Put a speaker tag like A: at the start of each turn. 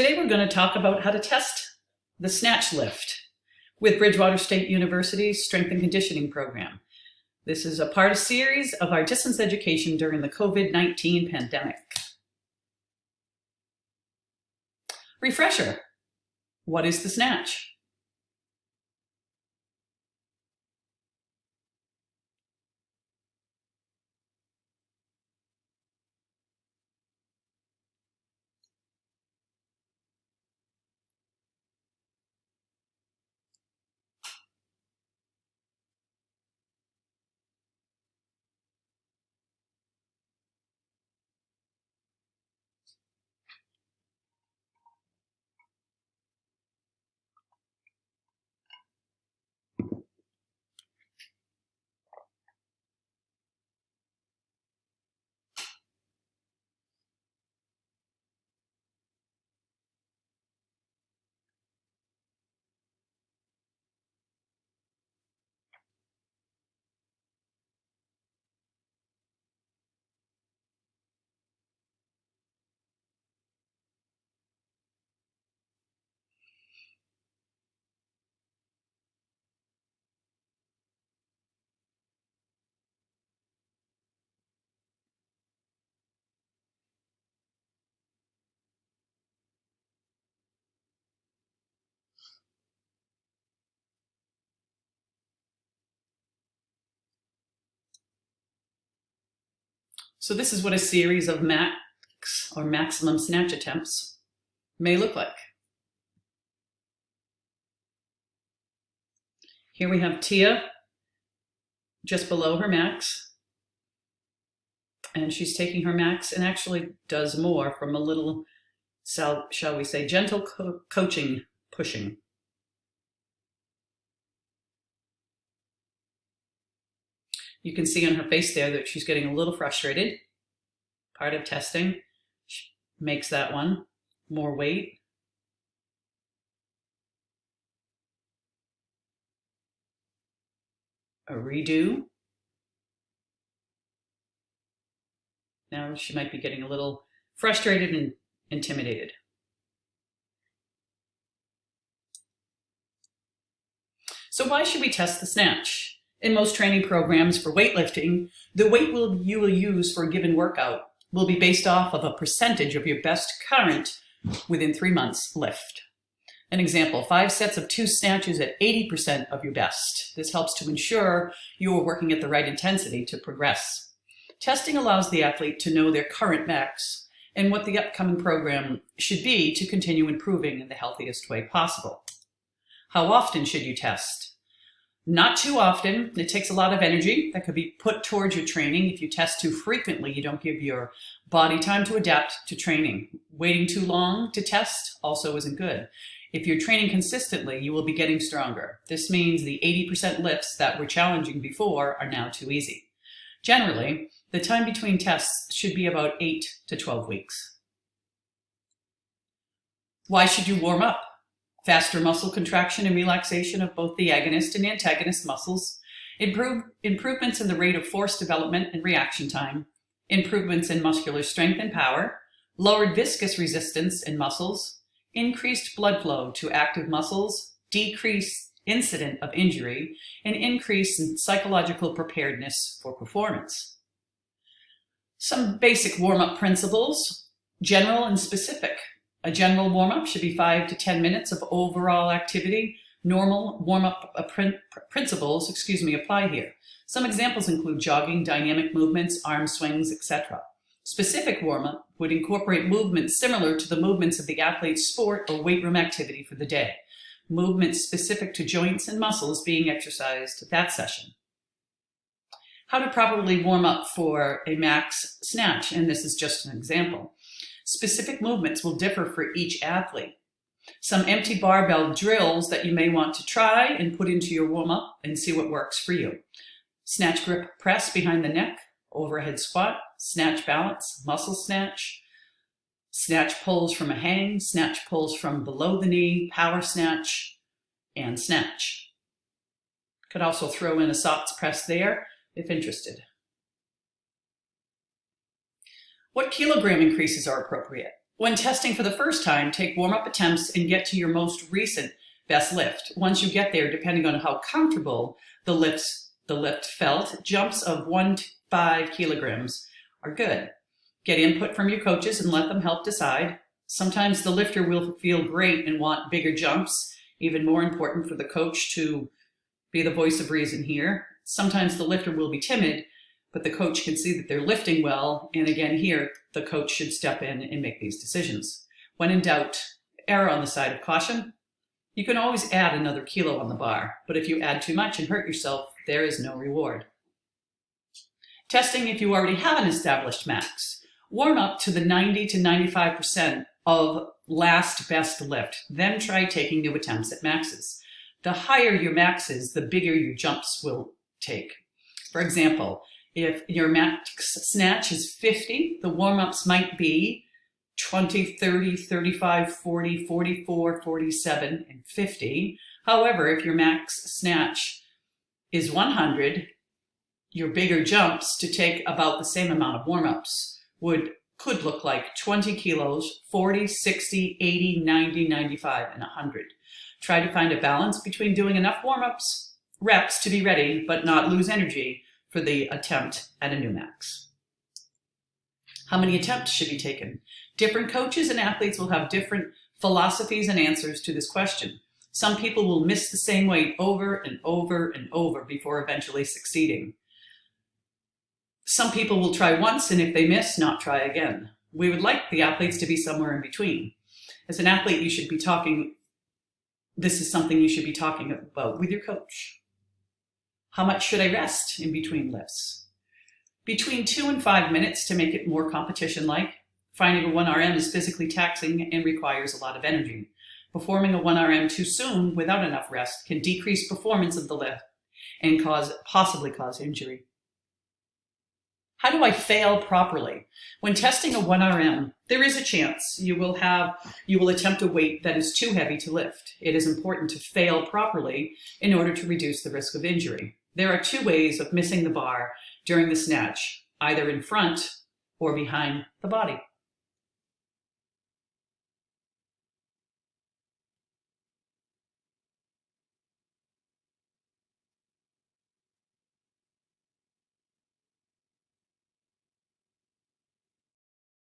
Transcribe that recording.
A: Today we're going to talk about how to test the Snatch lift with Bridgewater State University's Strength and Conditioning Program. This is a part of a series of our distance education during the COVID-19 pandemic. Refresher, what is the Snatch? So this is what a series of max or maximum snatch attempts may look like. Here we have Tia just below her max, and she's taking her max and actually does more from a little, shall we say, gentle coaching, pushing. You can see on her face there that she's getting a little frustrated. Part of testing. She makes that one. More weight. A redo. Now she might be getting a little frustrated and intimidated. So why should we test the Snatch? In most training programs for weightlifting, the weight you will use for a given workout will be based off of a percentage of your best current within 3 months lift. An example, 5 sets of 2 snatches at 80% of your best. This helps to ensure you are working at the right intensity to progress. Testing allows the athlete to know their current max and what the upcoming program should be to continue improving in the healthiest way possible. How often should you test? Not too often. It takes a lot of energy that could be put towards your training. If you test too frequently, you don't give your body time to adapt to training. Waiting too long to test also isn't good. If you're training consistently, you will be getting stronger. This means the 80% lifts that were challenging before are now too easy. Generally, the time between tests should be about 8 to 12 weeks. Why should you warm up? Faster muscle contraction and relaxation of both the agonist and antagonist muscles, improvements in the rate of force development and reaction time, improvements in muscular strength and power, lowered viscous resistance in muscles, increased blood flow to active muscles, decreased incident of injury, and increase in psychological preparedness for performance. Some basic warm-up principles, general and specific. A general warm-up should be 5 to 10 minutes of overall activity. Normal warm-up principles apply here. Some examples include jogging, dynamic movements, arm swings, etc. Specific warm-up would incorporate movements similar to the movements of the athlete's sport or weight room activity for the day. Movements specific to joints and muscles being exercised at that session. How to properly warm up for a max snatch, and this is just an example. Specific movements will differ for each athlete. Some empty barbell drills that you may want to try and put into your warm-up and see what works for you. Snatch grip press behind the neck, overhead squat, snatch balance, muscle snatch, snatch pulls from a hang, snatch pulls from below the knee, power snatch, and snatch. Could also throw in a socks press there if interested. What kilogram increases are appropriate? When testing for the first time, take warm-up attempts and get to your most recent best lift. Once you get there, depending on how comfortable the lift felt, jumps of 1 to 5 kilograms are good. Get input from your coaches and let them help decide. Sometimes the lifter will feel great and want bigger jumps. Even more important for the coach to be the voice of reason here. Sometimes the lifter will be timid, but the coach can see that they're lifting well. And again, here, the coach should step in and make these decisions. When in doubt, err on the side of caution. You can always add another kilo on the bar, but if you add too much and hurt yourself, there is no reward. Testing if you already have an established max. Warm up to the 90 to 95% of last best lift, then try taking new attempts at maxes. The higher your max is, the bigger your jumps will take. For example, if your max snatch is 50, the warm-ups might be 20, 30, 35, 40, 44, 47, and 50. However, if your max snatch is 100, your bigger jumps to take about the same amount of warm-ups could look like 20 kilos, 40, 60, 80, 90, 95, and 100. Try to find a balance between doing enough warm-ups, reps to be ready, but not lose energy for the attempt at a new max. How many attempts should be taken? Different coaches and athletes will have different philosophies and answers to this question. Some people will miss the same weight over and over and over before eventually succeeding. Some people will try once, and if they miss, not try again. We would like the athletes to be somewhere in between. As an athlete, this is something you should be talking about with your coach. How much should I rest in between lifts? Between 2 and 5 minutes to make it more competition-like. Finding a 1 RM is physically taxing and requires a lot of energy. Performing a 1 RM too soon without enough rest can decrease performance of the lift and possibly cause injury. How do I fail properly? When testing a 1 RM, there is a chance you will attempt a weight that is too heavy to lift. It is important to fail properly in order to reduce the risk of injury. There are 2 ways of missing the bar during the snatch, either in front or behind the body.